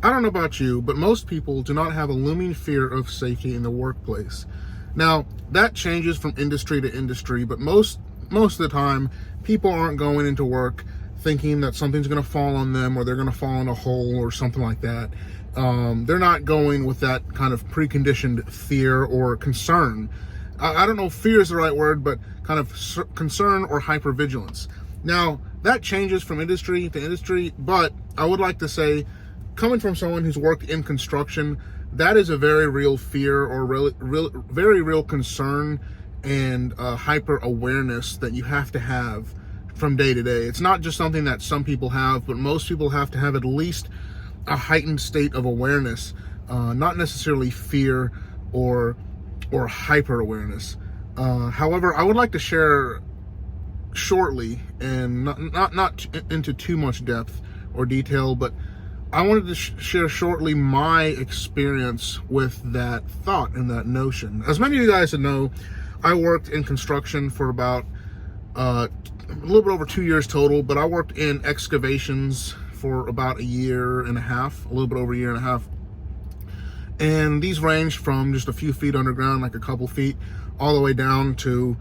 I don't know about you, but most people do not have a looming fear of safety in the workplace. Now, that changes from industry to industry, but most of the time, people aren't going into work thinking that something's going to fall on them or they're going to fall in a hole or something like that. They're not going with that kind of preconditioned fear or concern. I don't know if fear is the right word, but kind of concern or hypervigilance. Now, that changes from industry to industry, but I would like to say, coming from someone who's worked in construction, that is a very real fear or very real concern and hyper awareness that you have to have from day to day. It's not just something that some people have, but most people have to have at least a heightened state of awareness, not necessarily fear or hyper awareness. However, I would like to share shortly, and not into too much depth or detail, but I wanted to share shortly my experience with that thought and that notion. As many of you guys know, I worked in construction for about a little bit over 2 years total, but I worked in excavations for about a year and a half, a little bit over a year and a half. And these ranged from just a few feet underground, like a couple feet, all the way down to,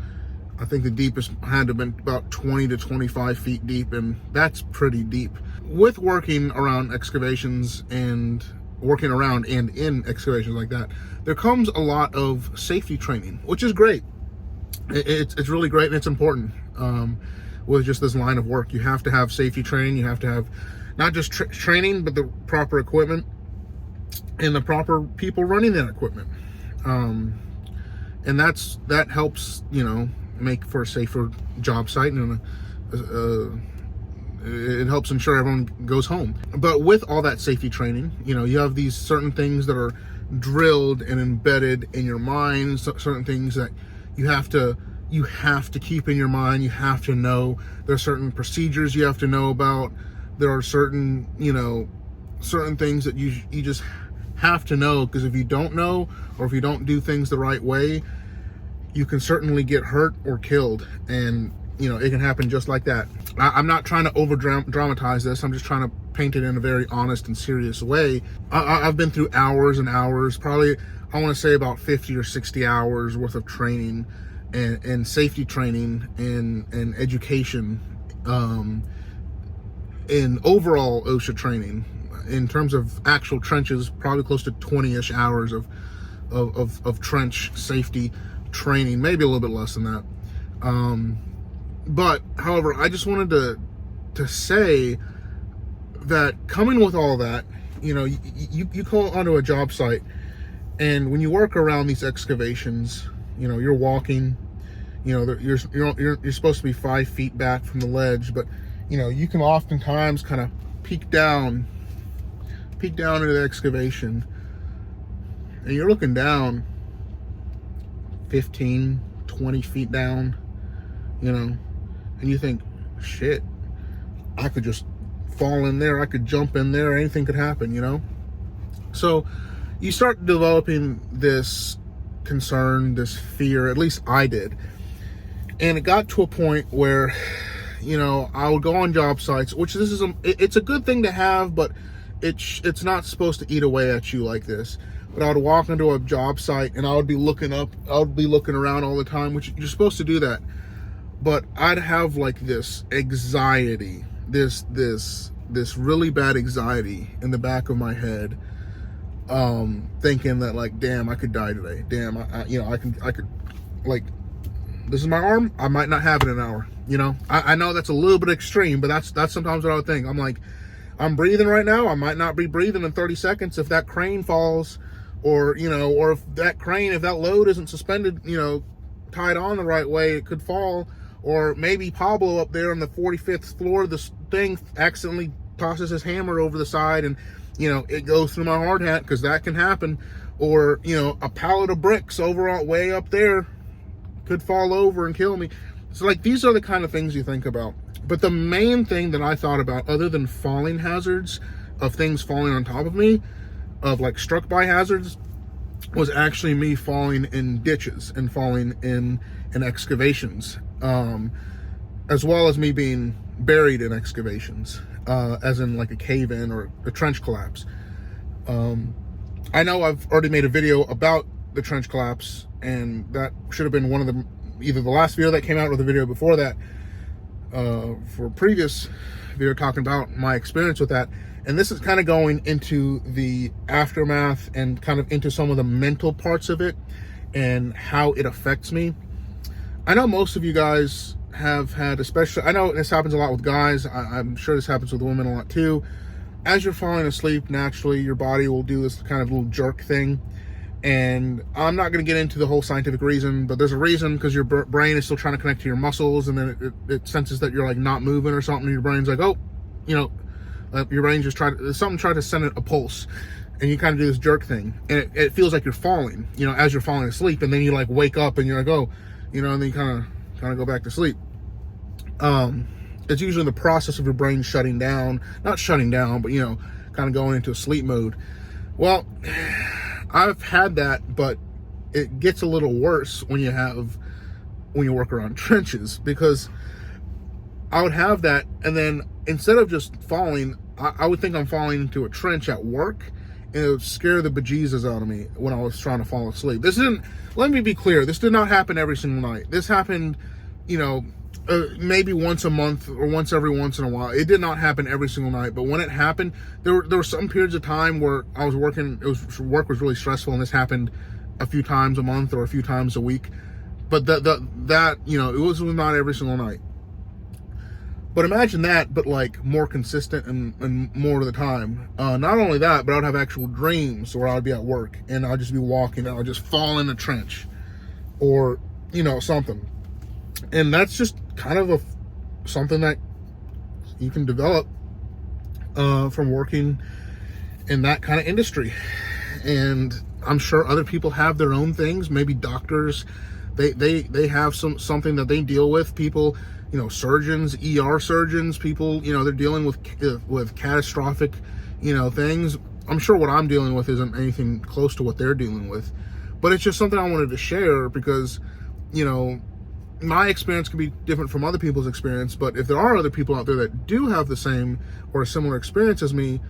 I think the deepest had to have been about 20 to 25 feet deep, and that's pretty deep. With working around excavations and working around and in excavations like that, there comes a lot of safety training, which is great. It's really great, and it's important. With just this line of work, you have to have safety training. You have to have not just training, but the proper equipment and the proper people running that equipment. And that helps, make for a safer job site, and it helps ensure everyone goes home. But with all that safety training, you have these certain things that are drilled and embedded in your mind, certain things that you have to keep in your mind. You have to know. There are certain procedures you have to know about. There are certain things that you just have to know, because if you don't know, or if you don't do things the right way, you can certainly get hurt or killed. And it can happen just like that. I'm not trying to over dramatize this. I'm just trying to paint it in a very honest and serious way. I've been through hours and hours, probably I want to say about 50 or 60 hours worth of training and safety training and education, in overall OSHA training. In terms of actual trenches, probably close to 20-ish hours of trench safety training, maybe a little bit less than that. But however, I just wanted to say that coming with all that, you call onto a job site, and when you work around these excavations, you're walking, you're supposed to be 5 feet back from the ledge, but you can oftentimes kind of peek down into the excavation, and you're looking down 15, 20 feet down, and you think, shit, I could just fall in there, I could jump in there, anything could happen, So you start developing this concern, this fear, at least I did. And it got to a point where, I would go on job sites, which it's a good thing to have, but it's not supposed to eat away at you like this. But I would walk into a job site and I would be looking up, I would be looking around all the time, which you're supposed to do that. But I'd have like this anxiety, this really bad anxiety in the back of my head, thinking that, like, damn, I could die today. Damn, I could, like, this is my arm, I might not have it in an hour. I know that's a little bit extreme, but that's sometimes what I would think. I'm like, I'm breathing right now, I might not be breathing in 30 seconds if that crane falls, or if that load isn't suspended, tied on the right way, it could fall. Or maybe Pablo up there on the 45th floor, this thing accidentally tosses his hammer over the side and, it goes through my hard hat, because that can happen. Or, a pallet of bricks way up there could fall over and kill me. So, like, these are the kind of things you think about. But the main thing that I thought about, other than falling hazards, of things falling on top of me, of like struck by hazards, was actually me falling in ditches and falling in excavations, as well as me being buried in excavations, as in like a cave-in or a trench collapse. I know I've already made a video about the trench collapse, and that should have been one of the, either the last video that came out or the video before that, for a previous video talking about my experience with that. And this is kind of going into the aftermath and kind of into some of the mental parts of it and how it affects me. I know most of you guys have had, especially, I know this happens a lot with guys. I'm sure this happens with women a lot too. As you're falling asleep, naturally, your body will do this kind of little jerk thing. And I'm not going to get into the whole scientific reason, but there's a reason, because your brain is still trying to connect to your muscles, and then it senses that you're like not moving or something. And your brain's like, oh, you know, your brain just tried to send it a pulse, and you kind of do this jerk thing, and it feels like you're falling, you know, as you're falling asleep, and then you like wake up and you're like, oh, you know, and then you kind of go back to sleep. It's usually the process of your brain shutting down, not shutting down, but, you know, kind of going into a sleep mode. Well, I've had that, but it gets a little worse when you work around trenches, because I would have that, and then instead of just falling, I would think I'm falling into a trench at work, and it would scare the bejesus out of me when I was trying to fall asleep. Let me be clear, this did not happen every single night. This happened, you know, maybe once a month or once every once in a while. It did not happen every single night, but when it happened, there were some periods of time where I was working, work was really stressful, and this happened a few times a month or a few times a week. But that you know, it was not every single night. But imagine that, but like more consistent and more of the time. Not only that, but I'd have actual dreams where I'd be at work and I'd just be walking and I'd just fall in a trench, or, you know, something. And that's just kind of something that you can develop from working in that kind of industry. And I'm sure other people have their own things. Maybe doctors, they have something that they deal with. People, you know, surgeons, ER surgeons, people, you know, they're dealing with catastrophic, you know, things. I'm sure what I'm dealing with isn't anything close to what they're dealing with, but it's just something I wanted to share because, you know, my experience could be different from other people's experience, but if there are other people out there that do have the same or a similar experience as me,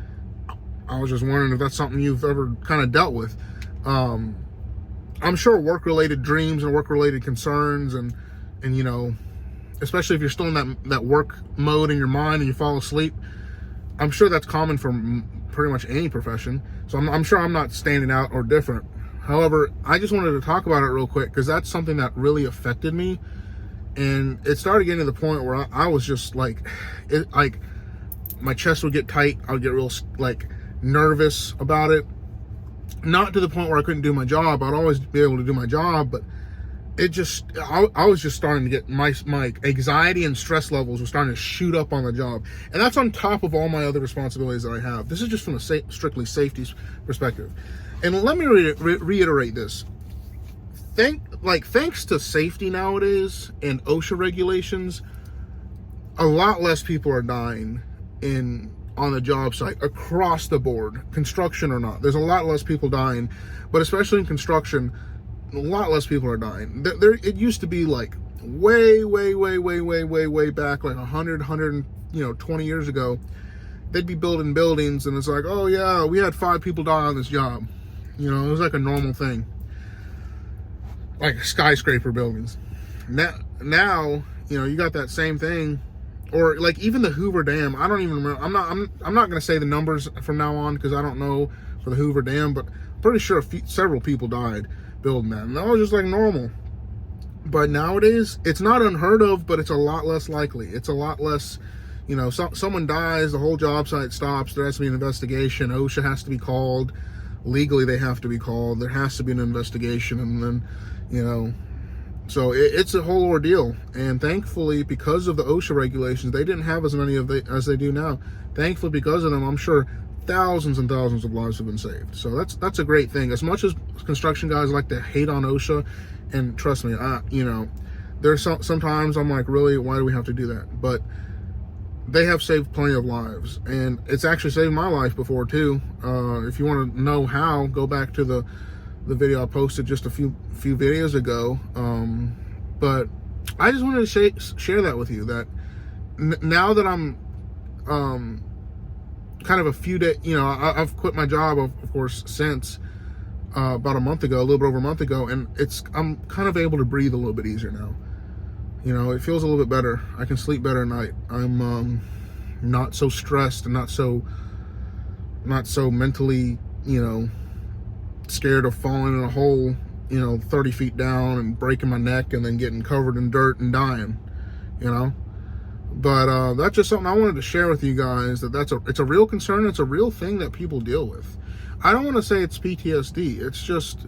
I was just wondering if that's something you've ever kind of dealt with. I'm sure work-related dreams and work-related concerns and you know, especially if you're still in that work mode in your mind and you fall asleep, I'm sure that's common for pretty much any profession. So I'm sure I'm not standing out or different. However, I just wanted to talk about it real quick because that's something that really affected me. And it started getting to the point where I was just like my chest would get tight. I would get real like nervous about it. Not to the point where I couldn't do my job. I'd always be able to do my job, but it just, I was just starting to get my anxiety and stress levels were starting to shoot up on the job. And that's on top of all my other responsibilities that I have. This is just from a strictly safety perspective. And let me reiterate this. Thanks to safety nowadays and OSHA regulations, a lot less people are dying on the job site across the board, construction or not. There's a lot less people dying, but especially in construction, a lot less people are dying. It used to be like way back, like 120 years ago, they'd be building buildings and it's like, oh yeah, we had 5 people die on this job. You know, it was like a normal thing. Like skyscraper buildings. Now, you know, you got that same thing. Or like even the Hoover Dam, I don't even remember. I'm not going to say the numbers from now on because I don't know for the Hoover Dam, but I'm pretty sure several people died building that. And that was just like normal. But nowadays, it's not unheard of, but it's a lot less likely. It's a lot less, you know, someone dies, the whole job site stops, there has to be an investigation, OSHA has to be called, legally they have to be called, there has to be an investigation, and then, you know, so it's a whole ordeal. And thankfully, because of the OSHA regulations, they didn't have as many as they do now. Thankfully, because of them, I'm sure thousands and thousands of lives have been saved. So that's a great thing. As much as construction guys like to hate on OSHA, and trust me, you know, there's sometimes I'm like, really, why do we have to do that? But they have saved plenty of lives, and it's actually saved my life before too. If you want to know how, go back to the video I posted just a few videos ago. But I just wanted to share that with you, that now that I'm kind of a few days, I've quit my job, of course, since about a month ago, a little bit over a month ago, and I'm kind of able to breathe a little bit easier now. It feels a little bit better. I can sleep better at night. I'm not so stressed and not so mentally, scared of falling in a hole, 30 feet down and breaking my neck and then getting covered in dirt and dying, But that's just something I wanted to share with you guys, it's a real concern. It's a real thing that people deal with. I don't want to say it's PTSD. It's just,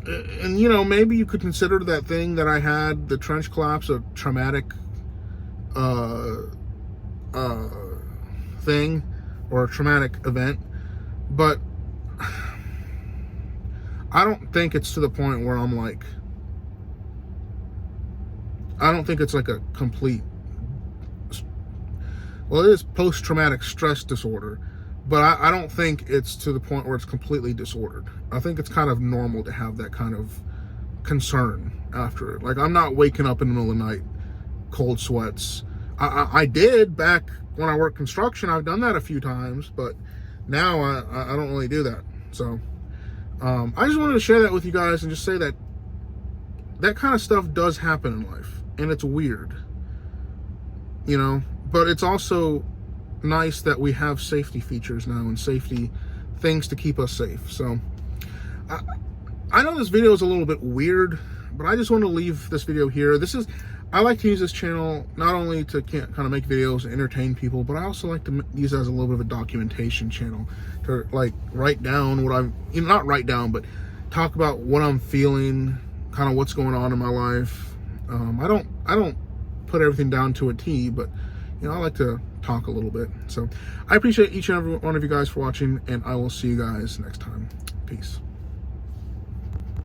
and maybe you could consider that thing that I had, the trench collapse, a traumatic thing or a traumatic event, but I don't think it's to the point where I'm like, I don't think it's like a complete, well, it is post-traumatic stress disorder, but I don't think it's to the point where it's completely disordered. I think it's kind of normal to have that kind of concern after it. Like, I'm not waking up in the middle of the night, cold sweats. I did back when I worked construction. I've done that a few times, but now I don't really do that. So I just wanted to share that with you guys and just say that that kind of stuff does happen in life, and it's weird, but it's also nice that we have safety features now and safety things to keep us safe. So I know this video is a little bit weird, but I just want to leave this video here. I like to use this channel not only to kind of make videos and entertain people, but I also like to use it as a little bit of a documentation channel to like write down what I'm, not write down, but talk about what I'm feeling, kind of what's going on in my life. I don't put everything down to a T, but I like to talk a little bit. So I appreciate each and every one of you guys for watching, and I will see you guys next time. Peace.